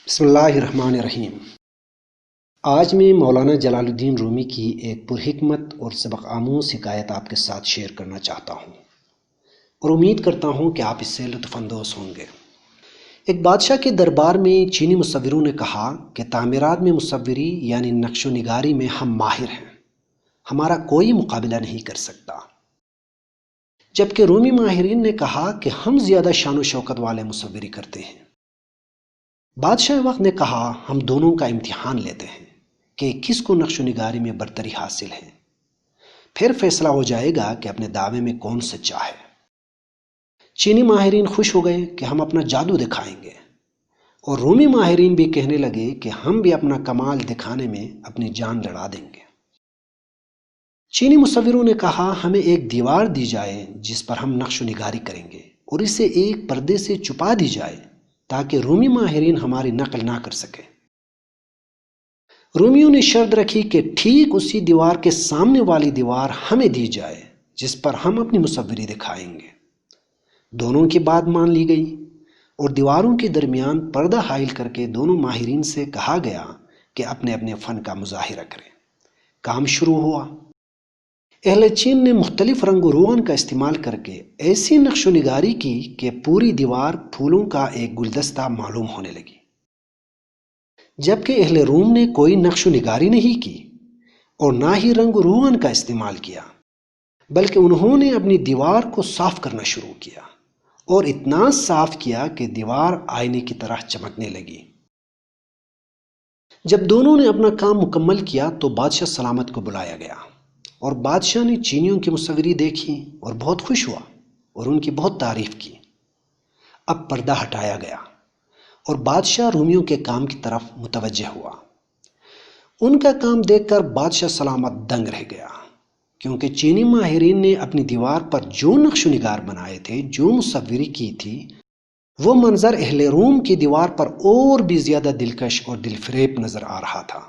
بسم اللہ الرحمن الرحیم۔ آج میں مولانا جلال الدین رومی کی ایک پرحکمت اور سبق آموز حکایت آپ کے ساتھ شیئر کرنا چاہتا ہوں اور امید کرتا ہوں کہ آپ اس سے لطف اندوز ہوں گے۔ ایک بادشاہ کے دربار میں چینی مصوروں نے کہا کہ تعمیرات میں مصوری یعنی نقش و نگاری میں ہم ماہر ہیں، ہمارا کوئی مقابلہ نہیں کر سکتا۔ جبکہ رومی ماہرین نے کہا کہ ہم زیادہ شان و شوکت والے مصوری کرتے ہیں۔ بادشاہ وقت نے کہا ہم دونوں کا امتحان لیتے ہیں کہ کس کو نقش و نگاری میں برتری حاصل ہے، پھر فیصلہ ہو جائے گا کہ اپنے دعوے میں کون سچا ہے۔ چینی ماہرین خوش ہو گئے کہ ہم اپنا جادو دکھائیں گے، اور رومی ماہرین بھی کہنے لگے کہ ہم بھی اپنا کمال دکھانے میں اپنی جان لڑا دیں گے۔ چینی مصوروں نے کہا ہمیں ایک دیوار دی جائے جس پر ہم نقش و نگاری کریں گے اور اسے ایک پردے سے چھپا دی جائے تاکہ رومی ماہرین ہماری نقل نہ کر سکے۔ رومیوں نے شرط رکھی کہ ٹھیک اسی دیوار کے سامنے والی دیوار ہمیں دی جائے جس پر ہم اپنی مصوری دکھائیں گے۔ دونوں کی بات مان لی گئی اور دیواروں کے درمیان پردہ حائل کر کے دونوں ماہرین سے کہا گیا کہ اپنے اپنے فن کا مظاہرہ کریں۔ کام شروع ہوا۔ اہل چین نے مختلف رنگ و روغن کا استعمال کر کے ایسی نقش و نگاری کی کہ پوری دیوار پھولوں کا ایک گلدستہ معلوم ہونے لگی، جبکہ اہل روم نے کوئی نقش و نگاری نہیں کی اور نہ ہی رنگ و روغن کا استعمال کیا، بلکہ انہوں نے اپنی دیوار کو صاف کرنا شروع کیا اور اتنا صاف کیا کہ دیوار آئینے کی طرح چمکنے لگی۔ جب دونوں نے اپنا کام مکمل کیا تو بادشاہ سلامت کو بلایا گیا، اور بادشاہ نے چینیوں کی مصوری دیکھی اور بہت خوش ہوا اور ان کی بہت تعریف کی۔ اب پردہ ہٹایا گیا اور بادشاہ رومیوں کے کام کی طرف متوجہ ہوا۔ ان کا کام دیکھ کر بادشاہ سلامت دنگ رہ گیا، کیونکہ چینی ماہرین نے اپنی دیوار پر جو نقش و نگار بنائے تھے، جو مصوری کی تھی، وہ منظر اہل روم کی دیوار پر اور بھی زیادہ دلکش اور دل فریب نظر آ رہا تھا۔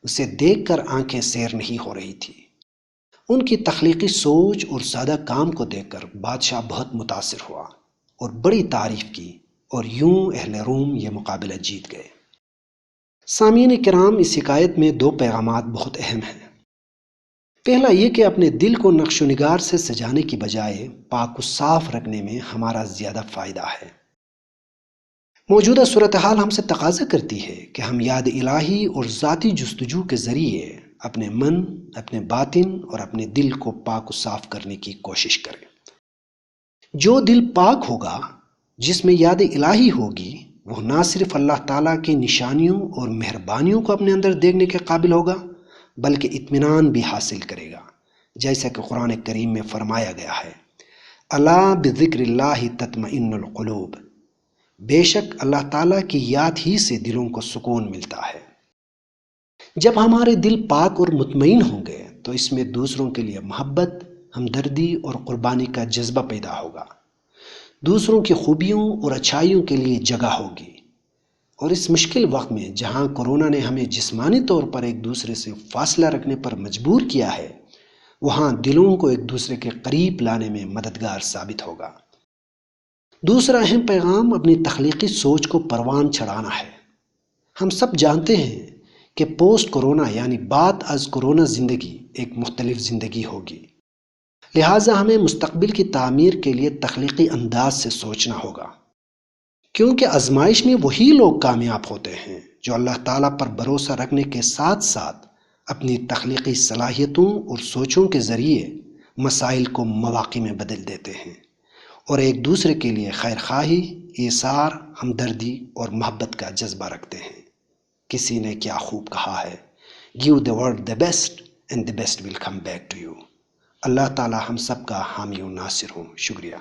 اسے دیکھ کر آنکھیں سیر نہیں ہو رہی تھی۔ ان کی تخلیقی سوچ اور سادہ کام کو دیکھ کر بادشاہ بہت متاثر ہوا اور بڑی تعریف کی، اور یوں اہل روم یہ مقابلہ جیت گئے۔ سامعین کرام، اس حکایت میں دو پیغامات بہت اہم ہیں۔ پہلا یہ کہ اپنے دل کو نقش و نگار سے سجانے کی بجائے پاک و صاف رکھنے میں ہمارا زیادہ فائدہ ہے۔ موجودہ صورتحال ہم سے تقاضا کرتی ہے کہ ہم یاد الہی اور ذاتی جستجو کے ذریعے اپنے من، اپنے باطن اور اپنے دل کو پاک و صاف کرنے کی کوشش کریں۔ جو دل پاک ہوگا، جس میں یاد الہی ہوگی، وہ نہ صرف اللہ تعالیٰ کی نشانیوں اور مہربانیوں کو اپنے اندر دیکھنے کے قابل ہوگا، بلکہ اطمینان بھی حاصل کرے گا، جیسا کہ قرآن کریم میں فرمایا گیا ہے، الا بذکر اللہ تطمئن القلوب، بے شک اللہ تعالیٰ کی یاد ہی سے دلوں کو سکون ملتا ہے۔ جب ہمارے دل پاک اور مطمئن ہوں گے تو اس میں دوسروں کے لیے محبت، ہمدردی اور قربانی کا جذبہ پیدا ہوگا، دوسروں کی خوبیوں اور اچھائیوں کے لیے جگہ ہوگی، اور اس مشکل وقت میں جہاں کورونا نے ہمیں جسمانی طور پر ایک دوسرے سے فاصلہ رکھنے پر مجبور کیا ہے، وہاں دلوں کو ایک دوسرے کے قریب لانے میں مددگار ثابت ہوگا۔ دوسرا اہم پیغام اپنی تخلیقی سوچ کو پروان چڑھانا ہے۔ ہم سب جانتے ہیں کہ پوسٹ کورونا یعنی بعد از کورونا زندگی ایک مختلف زندگی ہوگی، لہٰذا ہمیں مستقبل کی تعمیر کے لیے تخلیقی انداز سے سوچنا ہوگا، کیونکہ آزمائش میں وہی لوگ کامیاب ہوتے ہیں جو اللہ تعالیٰ پر بھروسہ رکھنے کے ساتھ ساتھ اپنی تخلیقی صلاحیتوں اور سوچوں کے ذریعے مسائل کو مواقع میں بدل دیتے ہیں اور ایک دوسرے کے لیے خیر خواہی، ایثار، ہمدردی اور محبت کا جذبہ رکھتے ہیں۔ کسی نے کیا خوب کہا ہے، give the world the best and the best will come back to you۔ اللہ تعالی ہم سب کا حامی و ناصر ہوں۔ شکریہ۔